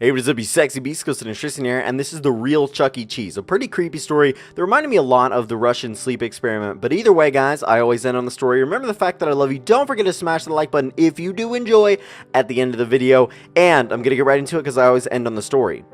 Hey, what is up, you sexy beast? GhostSickness and Tristan here, and this is the real Chuck E. Cheese, a pretty creepy story that reminded me a lot of the Russian sleep experiment. But either way, guys, I always end on the story. Remember the fact that I love you. Don't forget to smash the like button if you do enjoy at the end of the video. And I'm going to get right into it because I always end on the story.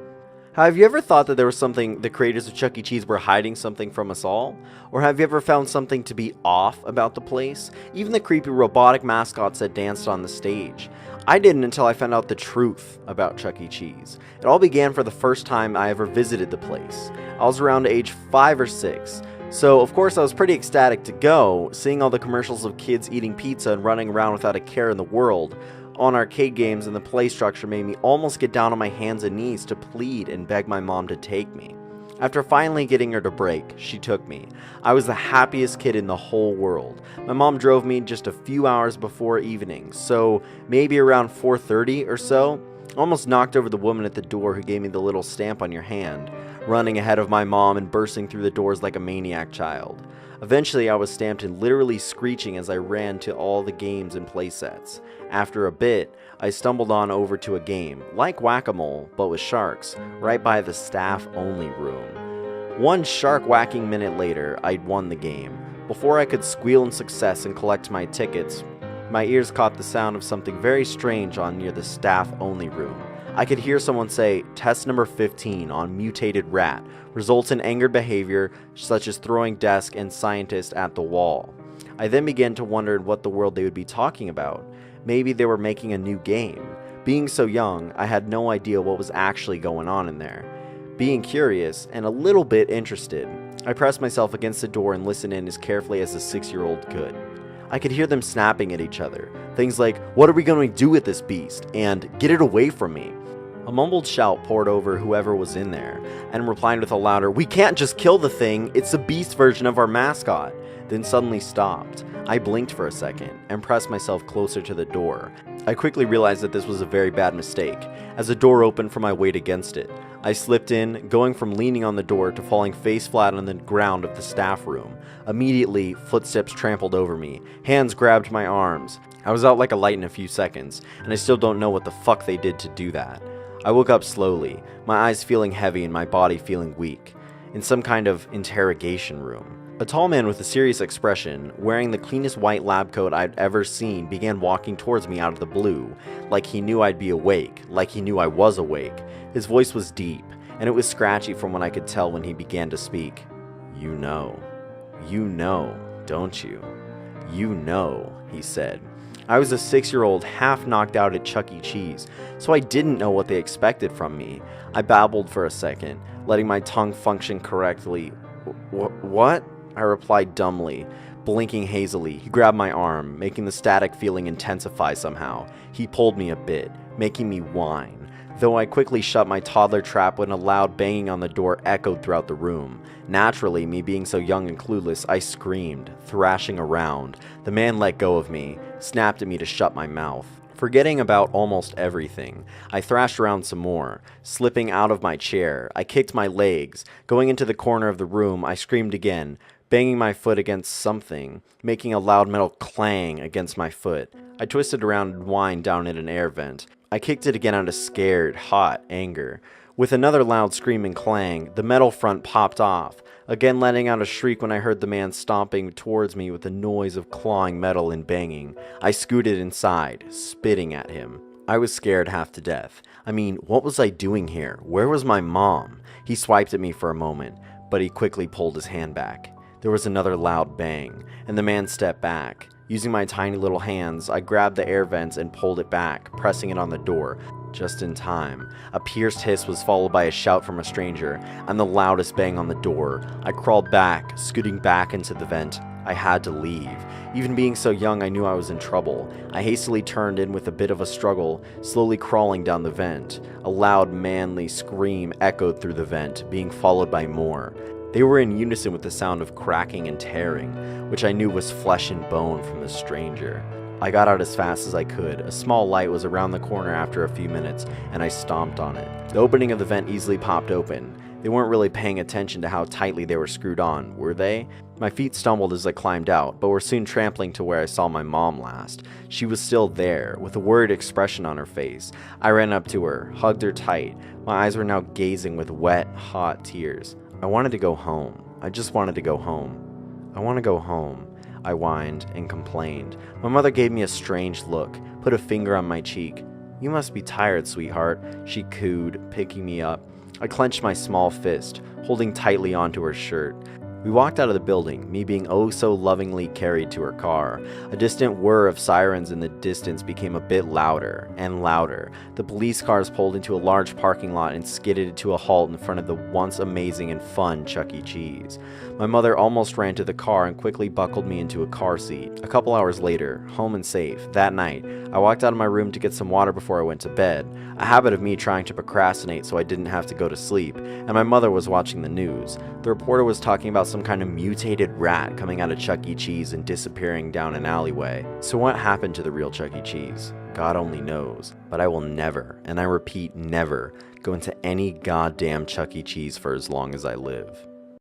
Have you ever thought that there was something the creators of Chuck E. Cheese were hiding something from us all? Or have you ever found something to be off about the place? Even the creepy robotic mascots that danced on the stage. I didn't until I found out the truth about Chuck E. Cheese. It all began for the first time I ever visited the place. I was around age 5 or 6. So of course I was pretty ecstatic to go, seeing all the commercials of kids eating pizza and running around without a care in the world. On arcade games, and the play structure made me almost get down on my hands and knees to plead and beg my mom to take me. After finally getting her to break, she took me. I was the happiest kid in the whole world. My mom drove me just a few hours before evening, so maybe around 4:30 or so. I almost knocked over the woman at the door who gave me the little stamp on your hand, running ahead of my mom and bursting through the doors like a maniac child. Eventually, I was stamped and literally screeching as I ran to all the games and playsets. After a bit, I stumbled on over to a game, like Whack-A-Mole, but with sharks, right by the staff-only room. One shark-whacking minute later, I'd won the game. Before I could squeal in success and collect my tickets, my ears caught the sound of something very strange on near the staff-only room. I could hear someone say, "Test number 15 on mutated rat results in angered behavior such as throwing desk and scientist at the wall." I then began to wonder what the world they would be talking about. Maybe they were making a new game. Being so young, I had no idea what was actually going on in there. Being curious and a little bit interested, I pressed myself against the door and listened in as carefully as a 6-year-old could. I could hear them snapping at each other. Things like, "What are we going to do with this beast?" and "Get it away from me." A mumbled shout poured over whoever was in there, and replied with a louder, "We can't just kill the thing, it's the beast version of our mascot," then suddenly stopped. I blinked for a second, and pressed myself closer to the door. I quickly realized that this was a very bad mistake, as the door opened from my weight against it. I slipped in, going from leaning on the door to falling face flat on the ground of the staff room. Immediately, footsteps trampled over me. Hands grabbed my arms. I was out like a light in a few seconds, and I still don't know what the fuck they did to do that. I woke up slowly, my eyes feeling heavy and my body feeling weak, in some kind of interrogation room. A tall man with a serious expression, wearing the cleanest white lab coat I'd ever seen, began walking towards me out of the blue, like he knew I'd be awake, like he knew I was awake. His voice was deep, and it was scratchy from what I could tell when he began to speak. You know, don't you? You know," he said. I was a 6-year-old half knocked out at Chuck E. Cheese, so I didn't know what they expected from me. I babbled for a second, letting my tongue function correctly. What? I replied dumbly, blinking hazily. He grabbed my arm, making the static feeling intensify somehow. He pulled me a bit, making me whine. Though I quickly shut my toddler trap when a loud banging on the door echoed throughout the room. Naturally, me being so young and clueless, I screamed, thrashing around. The man let go of me, snapped at me to shut my mouth. Forgetting about almost everything, I thrashed around some more, slipping out of my chair. I kicked my legs. Going into the corner of the room, I screamed again, banging my foot against something, making a loud metal clang against my foot. I twisted around and whined down at an air vent. I kicked it again out of scared, hot anger. With another loud scream and clang, the metal front popped off, again letting out a shriek when I heard the man stomping towards me with the noise of clawing metal and banging. I scooted inside, spitting at him. I was scared half to death. I mean, what was I doing here? Where was my mom? He swiped at me for a moment, but he quickly pulled his hand back. There was another loud bang, and the man stepped back. Using my tiny little hands, I grabbed the air vents and pulled it back, pressing it on the door, just in time. A pierced hiss was followed by a shout from a stranger, and the loudest bang on the door. I crawled back, scooting back into the vent. I had to leave. Even being so young, I knew I was in trouble. I hastily turned in with a bit of a struggle, slowly crawling down the vent. A loud, manly scream echoed through the vent, being followed by more. They were in unison with the sound of cracking and tearing, which I knew was flesh and bone from the stranger. I got out as fast as I could. A small light was around the corner after a few minutes, and I stomped on it. The opening of the vent easily popped open. They weren't really paying attention to how tightly they were screwed on, were they? My feet stumbled as I climbed out, but were soon trampling to where I saw my mom last. She was still there, with a worried expression on her face. I ran up to her, hugged her tight. My eyes were now gazing with wet, hot tears. I wanted to go home. I just wanted to go home. I want to go home, I whined and complained. My mother gave me a strange look, put a finger on my cheek. You must be tired, sweetheart, she cooed, picking me up. I clenched my small fist, holding tightly onto her shirt. We walked out of the building, me being oh so lovingly carried to her car. A distant whir of sirens in the distance became a bit louder and louder. The police cars pulled into a large parking lot and skidded to a halt in front of the once amazing and fun Chuck E. Cheese. My mother almost ran to the car and quickly buckled me into a car seat. A couple hours later, home and safe, that night, I walked out of my room to get some water before I went to bed, a habit of me trying to procrastinate so I didn't have to go to sleep, and my mother was watching the news. The reporter was talking about some kind of mutated rat coming out of Chuck E. Cheese and disappearing down an alleyway. So what happened to the real Chuck E. Cheese? God only knows. But I will never, and I repeat never, go into any goddamn Chuck E. Cheese for as long as I live.